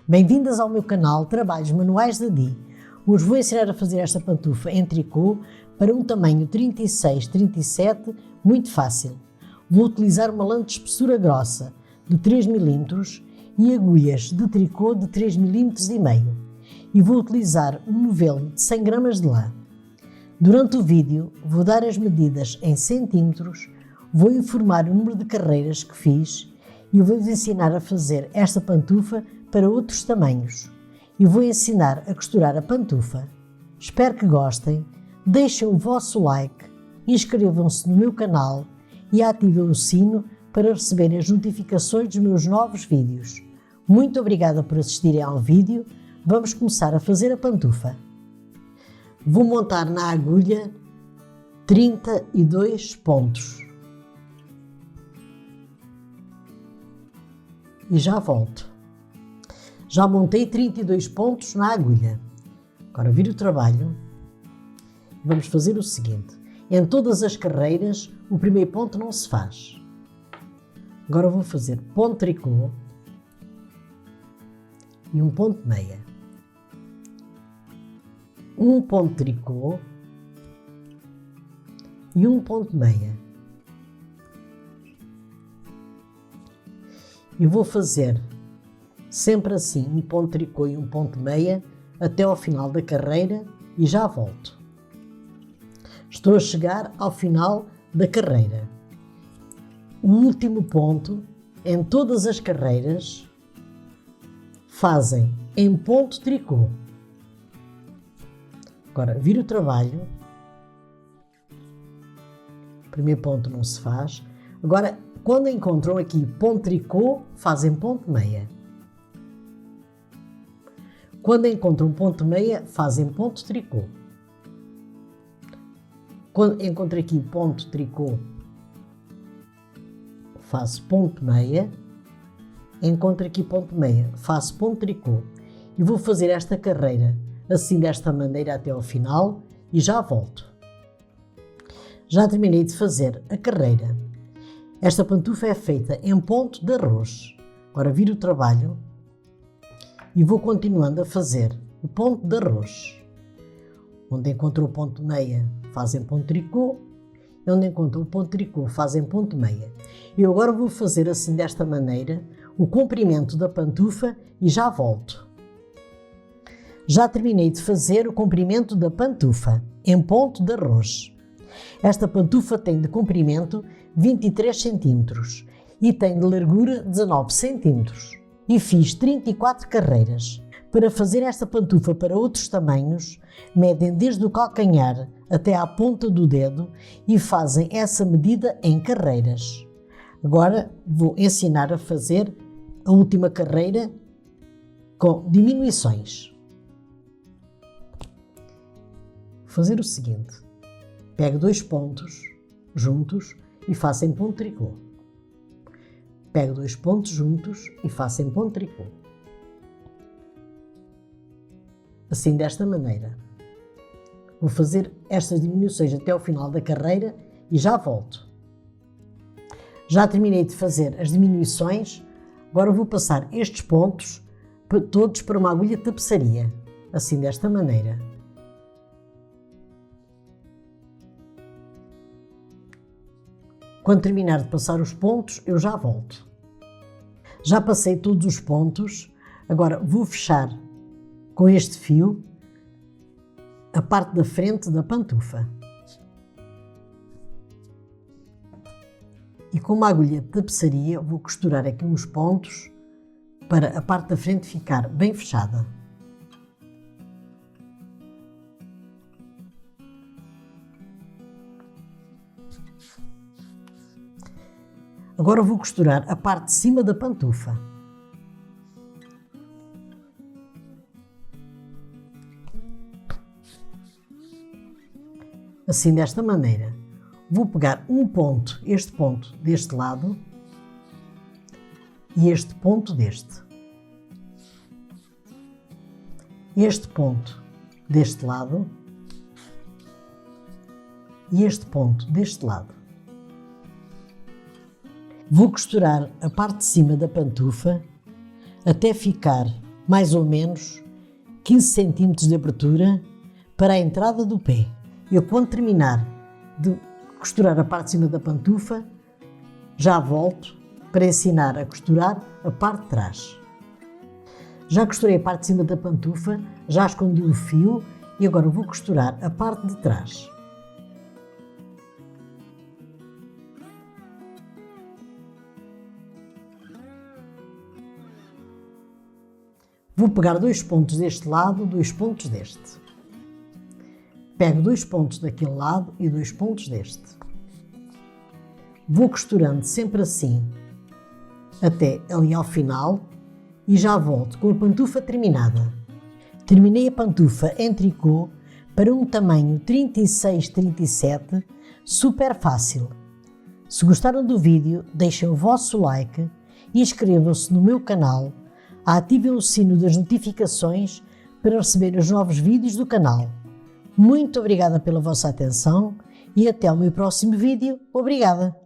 Bem-vindas ao meu canal Trabalhos Manuais da Di. Hoje vou ensinar a fazer esta pantufa em tricô para um tamanho 36-37, muito fácil. Vou utilizar uma lã de espessura grossa de 3 mm e agulhas de tricô de 3,5 mm e vou utilizar um novelo de 100 gramas de lã. Durante o vídeo vou dar as medidas em centímetros, vou informar o número de carreiras que fiz e vou-vos ensinar a fazer esta pantufa para outros tamanhos. E vou ensinar a costurar a pantufa. Espero que gostem, deixem o vosso like, inscrevam-se no meu canal e ativem o sino para receberem as notificações dos meus novos vídeos. Muito obrigada por assistirem ao vídeo. Vamos começar a fazer a pantufa. Vou montar na agulha 32 pontos. E já volto. Já montei 32 pontos na agulha. Agora viro o trabalho. Vamos fazer o seguinte. Em todas as carreiras, o primeiro ponto não se faz. Agora vou fazer ponto tricô e um ponto meia. Um ponto tricô e um ponto meia. E vou fazer sempre assim um ponto tricô e um ponto meia até ao final da carreira e já volto. Estou a chegar ao final da carreira. O último ponto em todas as carreiras fazem em ponto tricô. Agora viro o trabalho. O primeiro ponto não se faz. Agora, quando encontram aqui ponto tricô, fazem ponto meia. Quando encontram ponto meia, fazem ponto tricô. Quando encontro aqui ponto tricô, faço ponto meia. Encontro aqui ponto meia, faço ponto tricô. E vou fazer esta carreira assim desta maneira até ao final e já volto. Já terminei de fazer a carreira. Esta pantufa é feita em ponto de arroz. Agora viro o trabalho e vou continuando a fazer o ponto de arroz. Onde encontro o ponto meia, fazem ponto tricô. Onde encontro o ponto tricô, fazem ponto meia. Eu agora vou fazer assim desta maneira o comprimento da pantufa e já volto. Já terminei de fazer o comprimento da pantufa em ponto de arroz. Esta pantufa tem de comprimento 23 cm e tem de largura 19 cm. E fiz 34 carreiras. Para fazer esta pantufa para outros tamanhos, medem desde o calcanhar até à ponta do dedo e fazem essa medida em carreiras. Agora vou ensinar a fazer a última carreira com diminuições. Vou fazer o seguinte. Pego dois pontos juntos e faço em ponto tricô. Pego dois pontos juntos e faço em ponto tricô. Assim desta maneira. Vou fazer estas diminuições até ao final da carreira e já volto. Já terminei de fazer as diminuições, agora vou passar estes pontos todos para uma agulha de tapeçaria. Assim desta maneira. Quando terminar de passar os pontos, eu já volto. Já passei todos os pontos, agora vou fechar com este fio a parte da frente da pantufa. E com uma agulha de tapeçaria vou costurar aqui uns pontos para a parte da frente ficar bem fechada. Agora vou costurar a parte de cima da pantufa. Assim desta maneira. Vou pegar um ponto, este ponto deste lado e este ponto deste. Este ponto deste lado e este ponto deste lado. Vou costurar a parte de cima da pantufa até ficar mais ou menos 15 cm de abertura para a entrada do pé. Eu, quando terminar de costurar a parte de cima da pantufa, já volto para ensinar a costurar a parte de trás. Já costurei a parte de cima da pantufa, já escondi o fio e agora vou costurar a parte de trás. Vou pegar 2 pontos deste lado, 2 pontos deste. Pego 2 pontos daquele lado e 2 pontos deste. Vou costurando sempre assim, até ali ao final, e já volto com a pantufa terminada. Terminei a pantufa em tricô para um tamanho 36-37, super fácil. Se gostaram do vídeo, deixem o vosso like e inscrevam-se no meu canal. Ativem o sino das notificações para receber os novos vídeos do canal. Muito obrigada pela vossa atenção e até o meu próximo vídeo. Obrigada!